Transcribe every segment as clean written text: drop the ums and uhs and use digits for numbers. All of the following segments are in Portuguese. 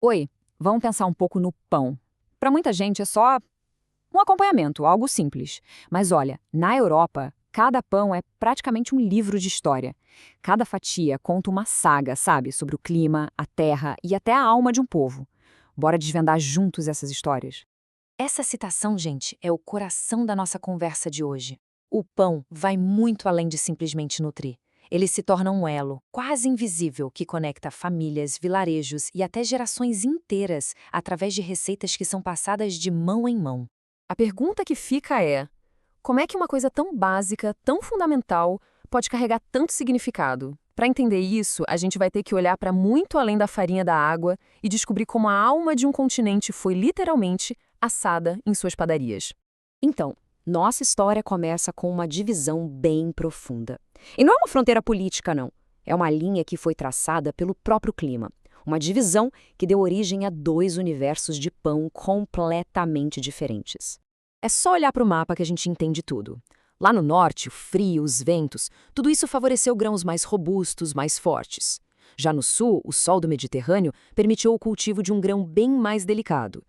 Oi, vamos pensar um pouco no pão. Para muita gente é só um acompanhamento, algo simples. Mas olha, na Europa, cada pão é praticamente um livro de história. Cada fatia conta uma saga, sabe, sobre o clima, a terra e até a alma de um povo. Bora desvendar juntos essas histórias. Essa citação, gente, é o coração da nossa conversa de hoje. O pão vai muito além de simplesmente nutrir. Ele se torna um elo, quase invisível, que conecta famílias, vilarejos e até gerações inteiras através de receitas que são passadas de mão em mão. A pergunta que fica é: como é que uma coisa tão básica, tão fundamental, pode carregar tanto significado? Para entender isso, a gente vai ter que olhar para muito além da farinha da água e descobrir como a alma de um continente foi literalmente assada em suas padarias. Então, nossa história começa com uma divisão bem profunda. E não é uma fronteira política, não. É uma linha que foi traçada pelo próprio clima. Uma divisão que deu origem a dois universos de pão completamente diferentes. É só olhar para o mapa que a gente entende tudo. Lá no norte, o frio, os ventos, tudo isso favoreceu grãos mais robustos, mais fortes. Já no sul, o sol do Mediterrâneo permitiu o cultivo de um grão bem mais delicado.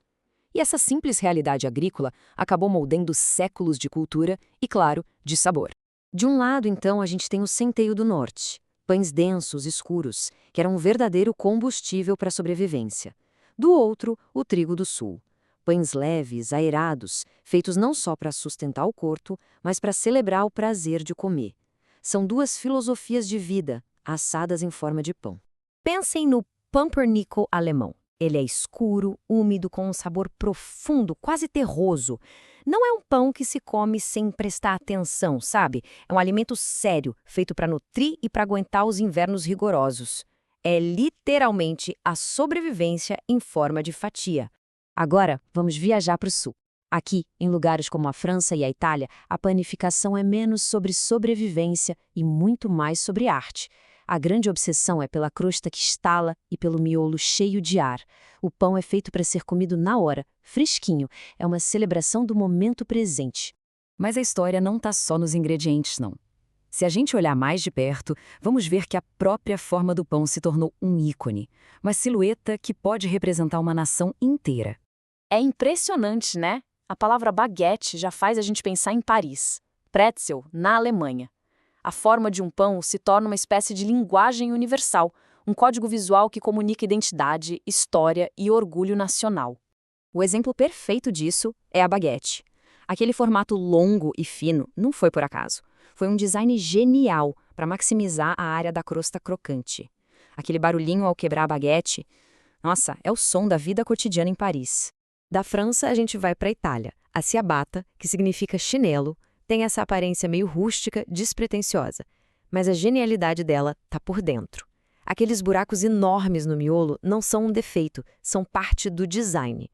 E essa simples realidade agrícola acabou moldando séculos de cultura e, claro, de sabor. De um lado, então, a gente tem o centeio do norte, pães densos, escuros, que eram um verdadeiro combustível para a sobrevivência. Do outro, o trigo do sul, pães leves, aerados, feitos não só para sustentar o corpo, mas para celebrar o prazer de comer. São duas filosofias de vida, assadas em forma de pão. Pensem no pumpernickel alemão. Ele é escuro, úmido, com um sabor profundo, quase terroso. Não é um pão que se come sem prestar atenção, sabe? É um alimento sério, feito para nutrir e para aguentar os invernos rigorosos. É literalmente a sobrevivência em forma de fatia. Agora, vamos viajar para o sul. Aqui, em lugares como a França e a Itália, a panificação é menos sobre sobrevivência e muito mais sobre arte. A grande obsessão é pela crosta que estala e pelo miolo cheio de ar. O pão é feito para ser comido na hora, fresquinho. É uma celebração do momento presente. Mas a história não está só nos ingredientes, não. Se a gente olhar mais de perto, vamos ver que a própria forma do pão se tornou um ícone, uma silhueta que pode representar uma nação inteira. É impressionante, né? A palavra baguete já faz a gente pensar em Paris. Pretzel, na Alemanha. A forma de um pão se torna uma espécie de linguagem universal, um código visual que comunica identidade, história e orgulho nacional. O exemplo perfeito disso é a baguete. Aquele formato longo e fino não foi por acaso. Foi um design genial para maximizar a área da crosta crocante. Aquele barulhinho ao quebrar a baguete, nossa, é o som da vida cotidiana em Paris. Da França, a gente vai para a Itália. A ciabatta, que significa chinelo, tem essa aparência meio rústica, despretensiosa. Mas a genialidade dela está por dentro. Aqueles buracos enormes no miolo não são um defeito, são parte do design.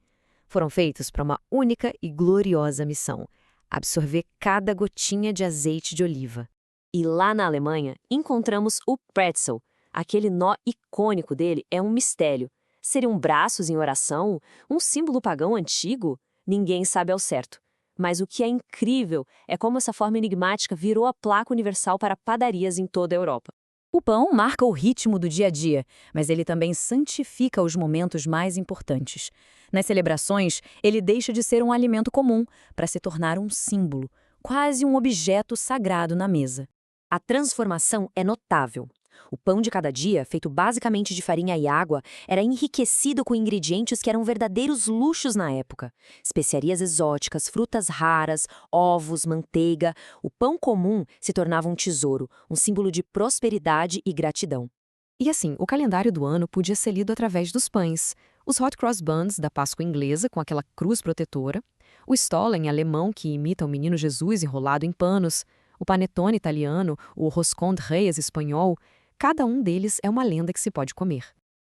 Foram feitos para uma única e gloriosa missão: absorver cada gotinha de azeite de oliva. E lá na Alemanha, encontramos o pretzel. Aquele nó icônico dele é um mistério. Seriam braços em oração? Um símbolo pagão antigo? Ninguém sabe ao certo. Mas o que é incrível é como essa forma enigmática virou a placa universal para padarias em toda a Europa. O pão marca o ritmo do dia a dia, mas ele também santifica os momentos mais importantes. Nas celebrações, ele deixa de ser um alimento comum para se tornar um símbolo, quase um objeto sagrado na mesa. A transformação é notável. O pão de cada dia, feito basicamente de farinha e água, era enriquecido com ingredientes que eram verdadeiros luxos na época. Especiarias exóticas, frutas raras, ovos, manteiga. O pão comum se tornava um tesouro, um símbolo de prosperidade e gratidão. E assim, o calendário do ano podia ser lido através dos pães. Os hot cross buns da Páscoa inglesa, com aquela cruz protetora. O Stollen alemão, que imita o menino Jesus enrolado em panos. O panetone italiano, o roscón de reyes espanhol. Cada um deles é uma lenda que se pode comer.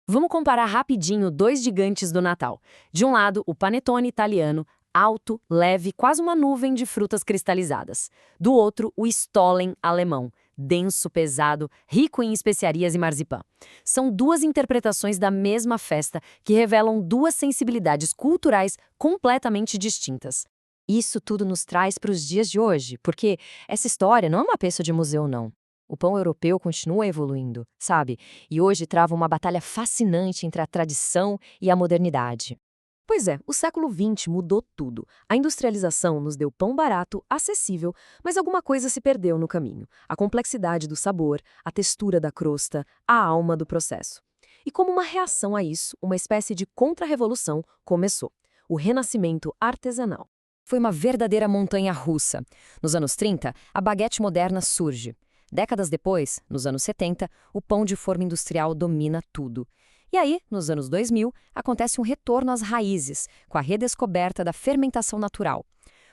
Vamos comparar rapidinho dois gigantes do Natal. De um lado, o panetone italiano, alto, leve, quase uma nuvem de frutas cristalizadas. Do outro, o Stollen alemão, denso, pesado, rico em especiarias e marzipan. São duas interpretações da mesma festa que revelam duas sensibilidades culturais completamente distintas. Isso tudo nos traz para os dias de hoje, porque essa história não é uma peça de museu, não. o pão europeu continua evoluindo, sabe? E hoje trava uma batalha fascinante entre a tradição e a modernidade. Pois é, o século XX mudou tudo. A industrialização nos deu pão barato, acessível, mas alguma coisa se perdeu no caminho. A complexidade do sabor, a textura da crosta, a alma do processo. E como uma reação a isso, uma espécie de contra-revolução começou. O renascimento artesanal. Foi uma verdadeira montanha-russa. Nos anos 30, a baguete moderna surge. Décadas depois, nos anos 70, o pão de forma industrial domina tudo. E aí, nos anos 2000, acontece um retorno às raízes, com a redescoberta da fermentação natural.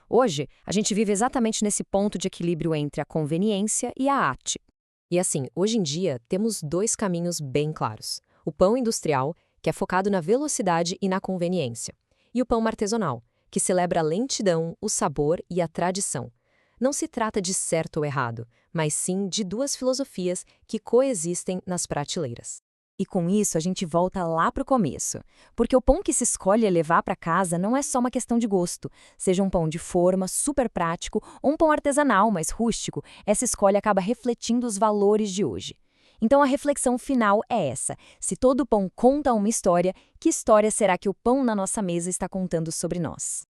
Hoje, a gente vive exatamente nesse ponto de equilíbrio entre a conveniência e a arte. E assim, hoje em dia, temos dois caminhos bem claros. O pão industrial, que é focado na velocidade e na conveniência. E o pão artesanal, que celebra a lentidão, o sabor e a tradição. Não se trata de certo ou errado, mas sim de duas filosofias que coexistem nas prateleiras. E com isso a gente volta lá para o começo, porque o pão que se escolhe levar para casa não é só uma questão de gosto. Seja um pão de forma, super prático, ou um pão artesanal, mais rústico, essa escolha acaba refletindo os valores de hoje. Então a reflexão final é essa: se todo pão conta uma história, que história será que o pão na nossa mesa está contando sobre nós?